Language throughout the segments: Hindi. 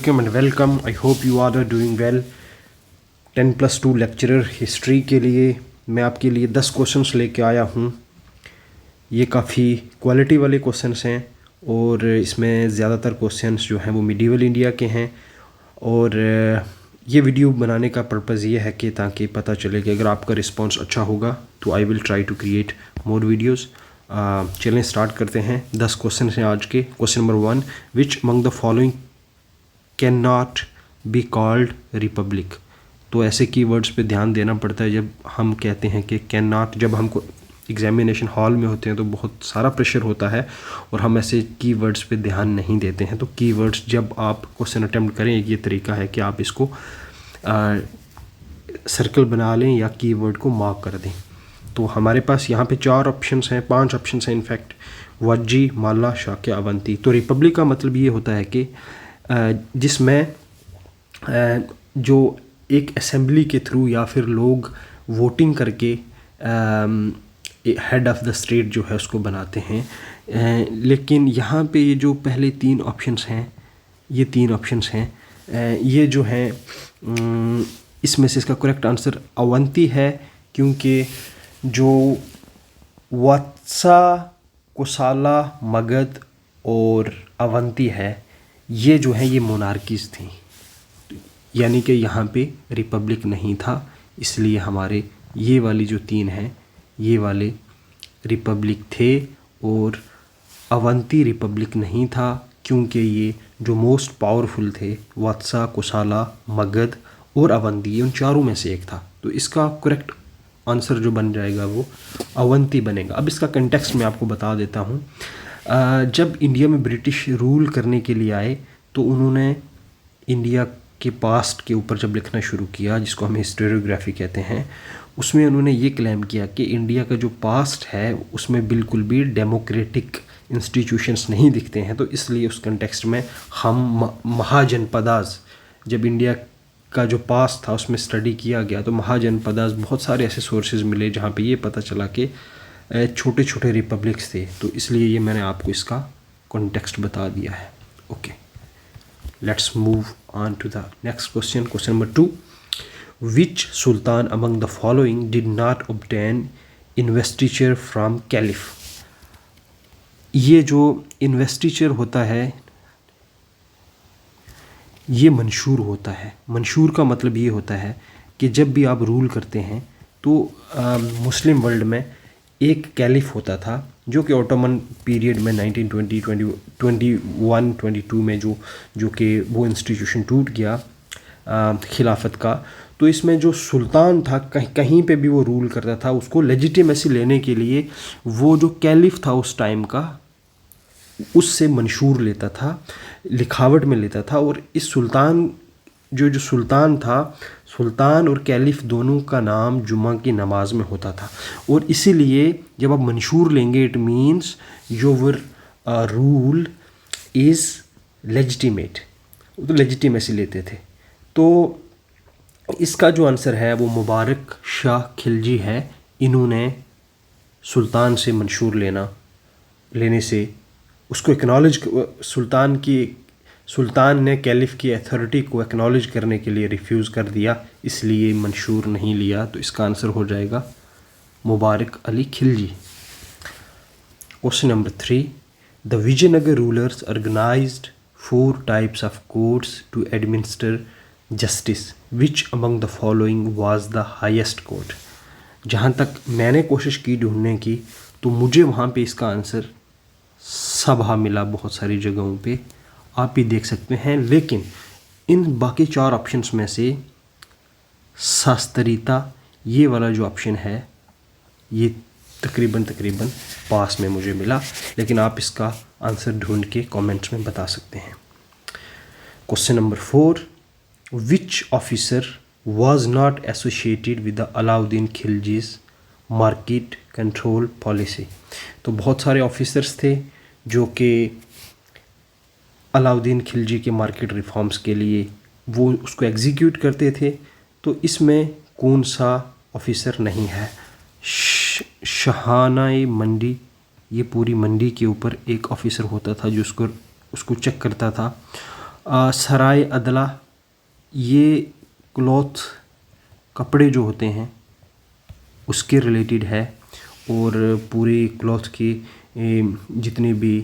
Assalamualaikum and welcome. I hope you all are doing well. 10+2 lecturer history के लिए मैं आपके लिए 10 क्वेश्चंस लेके आया हूँ। ये काफ़ी क्वालिटी वाले क्वेश्चंस हैं और इसमें ज़्यादातर क्वेश्चंस जो हैं वो मिडीवल इंडिया के हैं। और ये वीडियो बनाने का पर्पज़ ये है कि ताकि पता चले कि अगर आपका रिस्पांस अच्छा होगा तो I will try to create more videos. चलें स्टार्ट करते हैं। 10 क्वेश्चन हैं आज के। Question number 1, which among the following can not be called republic. तो ऐसे कीवर्ड्स पे ध्यान देना पड़ता है जब हम कहते हैं कि कैन नॉट। जब हमको एग्जामिनेशन हॉल में होते हैं तो बहुत सारा प्रेशर होता है और हम ऐसे कीवर्ड्स पे ध्यान नहीं देते हैं। तो कीवर्ड्स जब आप क्वेश्चन अटेम्प्ट करें, ये तरीका है कि आप इसको सर्कल बना लें या कीवर्ड को मार्क कर दें। तो हमारे पास यहाँ पे 4 ऑप्शंस हैं, 5 ऑप्शंस हैं इनफैक्ट। वज्जी, माला, शाक्य, अवंती। तो रिपब्लिक का मतलब ये होता है कि जिसमें जो एक असेंबली के थ्रू या फिर लोग वोटिंग करके हेड ऑफ़ द स्टेट जो है उसको बनाते हैं। लेकिन यहाँ पे ये जो पहले 3 ऑप्शंस हैं, ये 3 ऑप्शंस हैं, ये जो हैं इसमें से इसका करेक्ट आंसर अवंती है, क्योंकि जो वत्सा, कुसाला, मगध और अवंती है, ये जो है ये मोनार्कीज़ थी, यानी कि यहाँ पे रिपब्लिक नहीं था। इसलिए हमारे ये वाली जो 3 हैं ये वाले रिपब्लिक थे और अवंती रिपब्लिक नहीं था, क्योंकि ये जो मोस्ट पावरफुल थे वत्सा, कुसाला, मगध और अवंती, उन चारों में से एक था। तो इसका करेक्ट आंसर जो बन जाएगा वो अवंती बनेगा। अब इसका कंटेक्स्ट मैं आपको बता देता हूँ। जब इंडिया में ब्रिटिश रूल करने के लिए आए तो उन्होंने इंडिया के पास्ट के ऊपर जब लिखना शुरू किया, जिसको हम हिस्टोरियोग्राफी कहते हैं, उसमें उन्होंने ये क्लेम किया कि इंडिया का जो पास्ट है उसमें बिल्कुल भी डेमोक्रेटिक इंस्टीट्यूशंस नहीं दिखते हैं। तो इसलिए उस कंटेक्स्ट में हम महाजनपदास, जब इंडिया का जो पास्ट था उसमें स्टडी किया गया तो महाजनपदास बहुत सारे ऐसे सोर्सेज मिले जहाँ पे ये पता चला कि छोटे छोटे रिपब्लिक्स थे। तो इसलिए ये मैंने आपको इसका कॉन्टेक्स्ट बता दिया है। Okay, let's move on to the next question. Question number 2, which sultan among the following did not obtain investiture from caliph. ये जो इन्वेस्टिचर होता है ये मंशूर होता है। मंशूर का मतलब ये होता है कि जब भी आप रूल करते हैं तो मुस्लिम वर्ल्ड में एक कैलिफ होता था, जो कि ऑटोमन पीरियड में 1920, 21, 22 में जो कि वो इंस्टीट्यूशन टूट गया खिलाफत का। तो इसमें जो सुल्तान था कहीं पे भी वो रूल करता था, उसको लेजिटिमेसी लेने के लिए वो जो कैलिफ था उस टाइम का उससे मंशूर लेता था, लिखावट में लेता था। और इस सुल्तान जो सुल्तान था, सुल्तान और कैलिफ दोनों का नाम जुमा की नमाज में होता था। और इसीलिए जब आप मंशूर लेंगे it means your rule is legitimate, तो लेजिटिमेसी लेते थे। तो इसका जो आंसर है वो मुबारक शाह खिलजी है। इन्होंने सुल्तान से मंशूर लेने से उसको एक्नॉलेज, सुल्तान ने कैलिफ की अथॉरिटी को एक्नॉलेज करने के लिए रिफ्यूज़ कर दिया, इसलिए मंशूर नहीं लिया। तो इसका आंसर हो जाएगा Mubarak Ali Khilji. Question number 3, the Vijayanagar rulers organised 4 types of courts to administer justice, which among the following was the highest court. जहाँ तक मैंने कोशिश की ढूंढने की तो मुझे वहाँ पे इसका आंसर सभा मिला, बहुत सारी जगहों पे आप भी देख सकते हैं। लेकिन इन बाकी 4 ऑप्शंस में से शास्त्रीता, ये वाला जो ऑप्शन है, ये तकरीबन पास में मुझे मिला, लेकिन आप इसका आंसर ढूंढ के कमेंट्स में बता सकते हैं। Question number 4, which officer was not associated with the Alauddin Khilji's market control policy. तो बहुत सारे ऑफिसर्स थे जो कि अलाउद्दीन खिलजी के मार्केट रिफॉर्म्स के लिए वो उसको एग्जीक्यूट करते थे। तो इसमें कौन सा ऑफिसर नहीं है? शहानाए मंडी, ये पूरी मंडी के ऊपर एक ऑफिसर होता था जो उसको चेक करता था। सराय अदला, ये क्लॉथ कपड़े जो होते हैं उसके रिलेटेड है, और पूरे क्लॉथ के जितने भी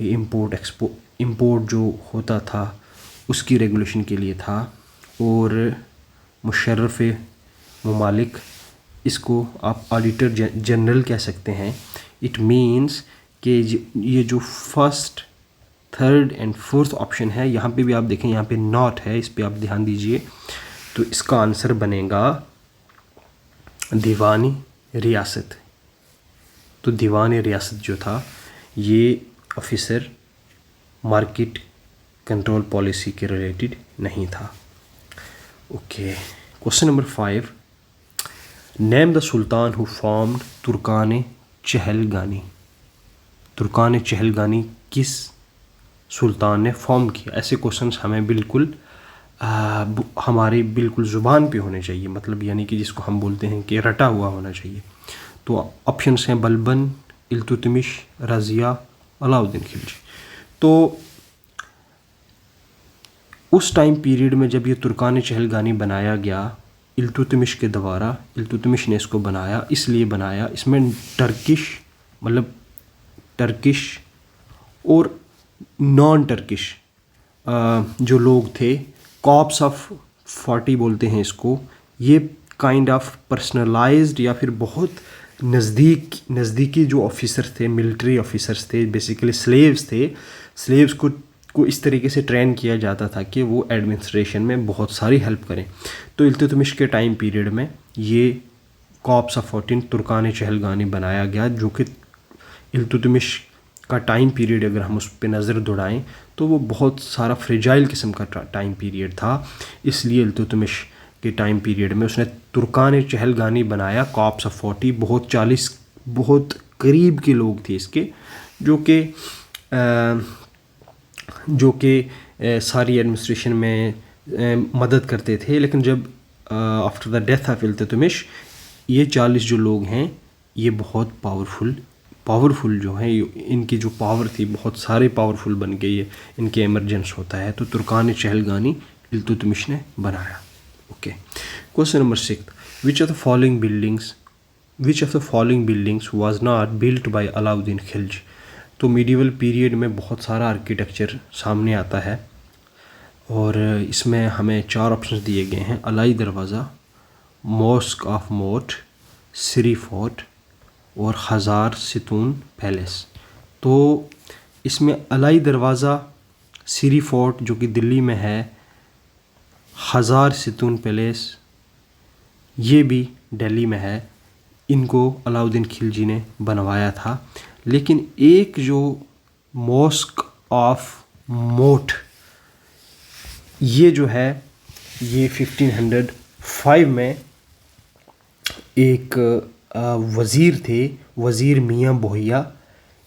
इंपोर्ट जो होता था उसकी रेगुलेशन के लिए था। और मुशर्रफ ममालिक, इसको आप ऑडिटर जनरल कह सकते हैं। इट मीन्स कि ये जो first, third and fourth option है, यहाँ पे भी आप देखें, यहाँ पे नॉट है, इस पे आप ध्यान दीजिए। तो इसका आंसर बनेगा दीवानी रियासत। तो दीवानी रियासत जो था ये ऑफिसर मार्केट कंट्रोल पॉलिसी के रिलेटेड नहीं था। Okay, question number 5, name the sultan who formed Turkan चहलगानी। तुर्कान चहलगानी किस सुल्तान ने फॉर्म किया? ऐसे क्वेश्चंस हमें बिल्कुल हमारी बिल्कुल ज़ुबान पे होने चाहिए, मतलब यानी कि जिसको हम बोलते हैं कि रटा हुआ होना चाहिए। तो ऑप्शंस हैं बलबन, इल्तुतमिश, रज़िया, अलाउद्दीन खिलजी। तो उस टाइम पीरियड में जब ये तुर्कान चहलगानी बनाया गया इल्तुतमिश के द्वारा, इल्तुतमिश ने इसको बनाया, इसलिए बनाया, इसमें टर्किश, मतलब टर्किश और नॉन टर्किश जो लोग थे, कॉप्स ऑफ 40 बोलते हैं इसको, ये काइंड ऑफ पर्सनलाइज्ड या फिर बहुत नज़दीकी जो ऑफिसर्स थे, मिलिट्री ऑफिसर्स थे, बेसिकली स्लेव्स थे। स्लेव्स को इस तरीके से ट्रेन किया जाता था कि वो एडमिनिस्ट्रेशन में बहुत सारी हेल्प करें। तो इल्तुतमिश के टाइम पीरियड में ये कॉप्स ऑफ 14 तुर्कान चहलगानी बनाया गया, जो कि इल्तुतमिश का टाइम पीरियड अगर हम उस पर नज़र दौड़ाएं तो वो बहुत सारा फ्रेजाइल किस्म का टाइम पीरियड था। इसलिए इल्तुतमिश के टाइम पीरियड में उसने तुर्कान चहलगानी बनाया, कॉप्स ऑफ 40, बहुत करीब के लोग थे इसके, जो कि सारी एडमिनिस्ट्रेशन में मदद करते थे। लेकिन जब after the death of Iltutmish ये 40 जो लोग हैं ये बहुत पावरफुल जो हैं, इनकी जो पावर थी बहुत सारे पावरफुल बन के ये इनके एमरजेंस होता है। तो तुर्कान चहलगानी इल्तुतमिश ने बनाया। Okay, question number 6, which of the following buildings was not built by Alauddin Khilji. तो मीडिवल पीरियड में बहुत सारा आर्किटेक्चर सामने आता है और इसमें हमें 4 ऑप्शन दिए गए हैं, अलाई दरवाज़ा, मॉस्क ऑफ मोट, सिरी फोर्ट और हज़ार सितून पैलेस। तो इसमें अलाई दरवाज़ा, सिरी फोर्ट जो कि दिल्ली में है, हज़ार सितून पैलेस ये भी दिल्ली में है, इनको अलाउद्दीन खिलजी ने बनवाया था। लेकिन एक जो मॉस्क ऑफ मोट ये जो है ये 1505 में एक वज़ीर थे, वज़ीर मियाँ बोहिया,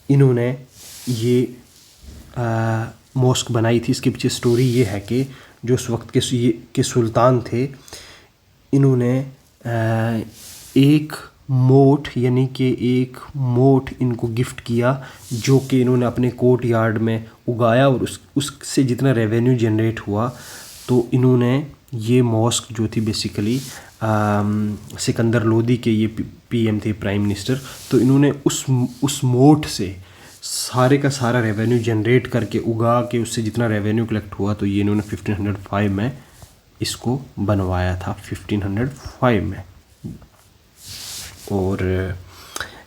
इन्होंने ये मॉस्क बनाई थी। इसके पीछे स्टोरी ये है कि जो उस वक्त के सुल्तान थे, इन्होंने एक मोट यानी कि एक मोट इनको गिफ्ट किया, जो कि इन्होंने अपने कोर्ट यार्ड में उगाया और उससे जितना रेवेन्यू जनरेट हुआ तो इन्होंने ये मॉस्क जो थी बेसिकली सिकंदर लोदी के ये पीएम थे, प्राइम मिनिस्टर, तो इन्होंने उस मोट से सारे का सारा रेवेन्यू जनरेट करके उगा के उससे जितना रेवेन्यू कलेक्ट हुआ तो ये इन्होंने 1505 में इसको बनवाया था, 1505 में। और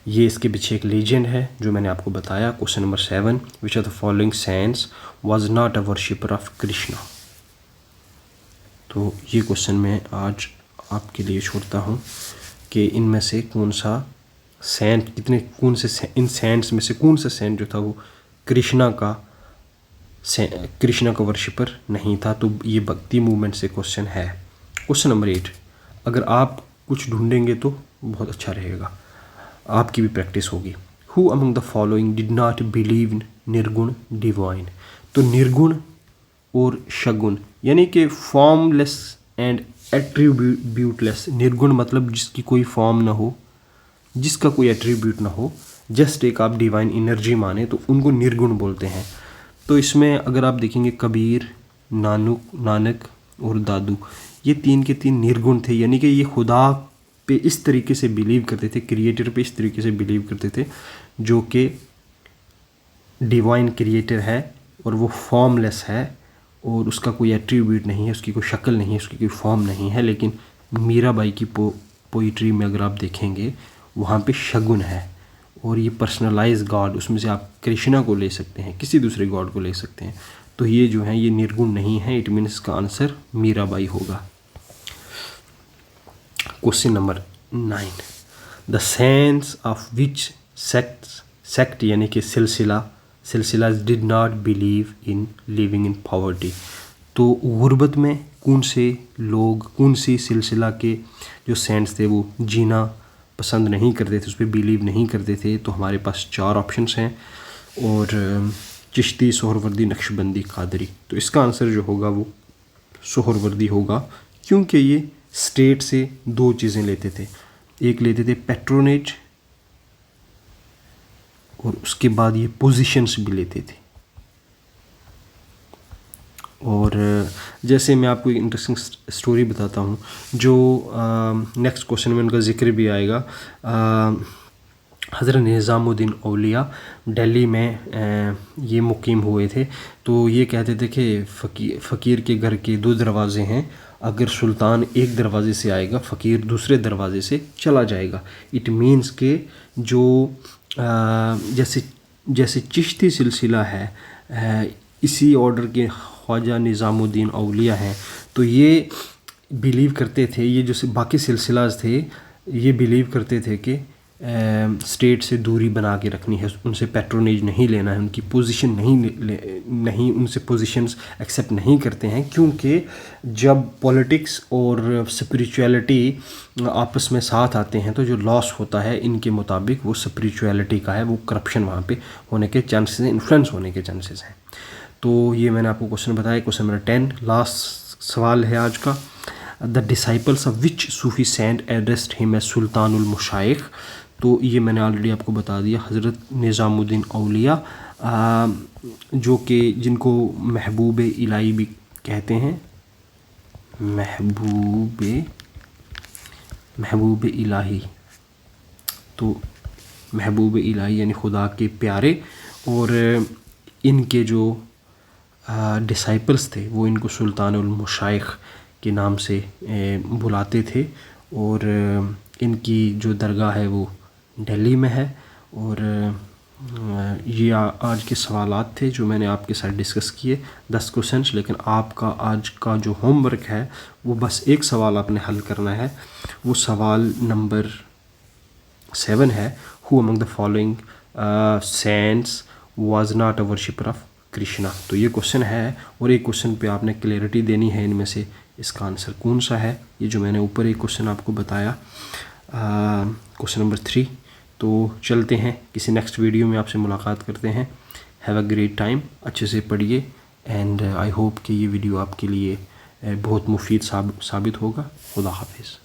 ये इसके पीछे एक लीजेंड है जो मैंने आपको बताया। Question number 7, which of the following saints was not a worshipper of Krishna. तो ये क्वेश्चन मैं आज आपके लिए छोड़ता हूँ कि इनमें से कौन सा सेंट, इन सेंट्स में से कौन सा सेंट जो था वो कृष्णा का वर्शिपर नहीं था। तो ये भक्ति मूवमेंट से क्वेश्चन है। क्वेश्चन नंबर 8, अगर आप कुछ ढूंढेंगे तो बहुत अच्छा रहेगा, आपकी भी प्रैक्टिस होगी। Who among the following did not believe निर्गुण डिवाइन। तो निर्गुण और शगुन यानी कि फॉर्मलेस एंड एट्रीब्यूटलेस। निर्गुण मतलब जिसकी कोई फॉर्म ना हो, जिसका कोई एट्रीब्यूट ना हो, जस्ट एक आप डिवाइन एनर्जी माने तो उनको निर्गुण बोलते हैं। तो इसमें अगर आप देखेंगे कबीर, नानक और दादू, ये 3 के 3 निर्गुण थे, यानी कि ये खुदा पे इस तरीके से बिलीव करते थे, क्रिएटर पे इस तरीके से बिलीव करते थे जो कि डिवाइन क्रिएटर है और वो फॉर्मलेस है और उसका कोई एट्रीब्यूट नहीं है, उसकी कोई शक्ल नहीं है, उसकी कोई फॉर्म नहीं है। लेकिन मीराबाई की पोइट्री में अगर आप देखेंगे वहाँ पे शगुन है और ये पर्सनलाइज गॉड, उसमें से आप कृष्णा को ले सकते हैं, किसी दूसरे गॉड को ले सकते हैं। तो ये जो है ये निर्गुण नहीं है, इट मीन्स इसका आंसर मीराबाई होगा। Question number 9, the sense of which sect यानी कि सिलसिला did not believe in living in poverty. तो गुर्बत में कौन से लोग, कौन सी सिलसिला के जो सेंट्स थे वो जीना पसंद नहीं करते थे, उस पर बिलीव नहीं करते थे। तो हमारे पास 4 ऑप्शंस हैं और चिश्ती, सोहरवर्दी, नक्शबंदी, कादरी। तो इसका आंसर जो होगा वो सोहरवर्दी होगा, क्योंकि ये स्टेट से 2 चीज़ें लेते थे, एक लेते थे पैट्रोनेज और उसके बाद ये पोजीशंस भी लेते थे। और जैसे मैं आपको एक इंटरेस्टिंग स्टोरी बताता हूँ, जो नेक्स्ट क्वेश्चन में उनका जिक्र भी आएगा। हज़रत निज़ामुद्दीन औलिया दिल्ली में ये मुकीम हुए थे। तो ये कहते थे कि फ़कीर के घर के 2 दरवाज़े हैं, अगर सुल्तान एक दरवाज़े से आएगा फ़कीर दूसरे दरवाज़े से चला जाएगा। इट मीन्स के जो जैसे चिश्ती सिलसिला है, इसी ऑर्डर के ख्वाजा निज़ामुद्दीन औलिया हैं, तो ये बिलीव करते थे, ये जो बाकी सिलसिलाज थे ये बिलीव करते थे कि स्टेट से दूरी बना के रखनी है, उनसे पैट्रोनेज नहीं लेना है, उनकी पोजीशन नहीं उनसे पोजीशंस एक्सेप्ट नहीं करते हैं, क्योंकि जब पॉलिटिक्स और स्पिरिचुअलिटी आपस में साथ आते हैं तो जो लॉस होता है इनके मुताबिक वो स्पिरिचुअलिटी का है, वो करप्शन वहाँ पे होने के चांसेस हैं, इन्फ्लुएंस होने के चांसेस हैं। तो ये मैंने आपको क्वेश्चन बताया। क्वेश्चन नंबर 10 लास्ट सवाल है आज का। The disciples of which Sufi saint addressed him as Sultanul Mashaikh. तो ये मैंने ऑलरेडी आपको बता दिया, हज़रत निज़ामुद्दीन औलिया, जो कि जिनको महबूब इलाही भी कहते हैं, महबूब इलाही। तो महबूब इलाही यानी खुदा के प्यारे, और इनके जो डिसाइपल्स थे वो इनको सुल्तानुल मुशाइख के नाम से बुलाते थे, और इनकी जो दरगाह है वो दिल्ली में है। और ये आज के सवालात थे जो मैंने आपके साथ डिस्कस किए, 10 क्वेश्चंस। लेकिन आपका आज का जो होमवर्क है वो बस एक सवाल आपने हल करना है, वो सवाल नंबर 7 है, who among the following saints was not a worshipper of Krishna. तो ये क्वेश्चन है और एक क्वेश्चन पे आपने क्लैरिटी देनी है इनमें से इसका आंसर कौन सा है, ये जो मैंने ऊपर एक क्वेश्चन आपको बताया, क्वेश्चन नंबर 3। तो चलते हैं, किसी नेक्स्ट वीडियो में आपसे मुलाकात करते हैं। हैव अ ग्रेट टाइम, अच्छे से पढ़िए, एंड आई होप कि ये वीडियो आपके लिए बहुत मुफीद साबित होगा। खुदा हाफिज़।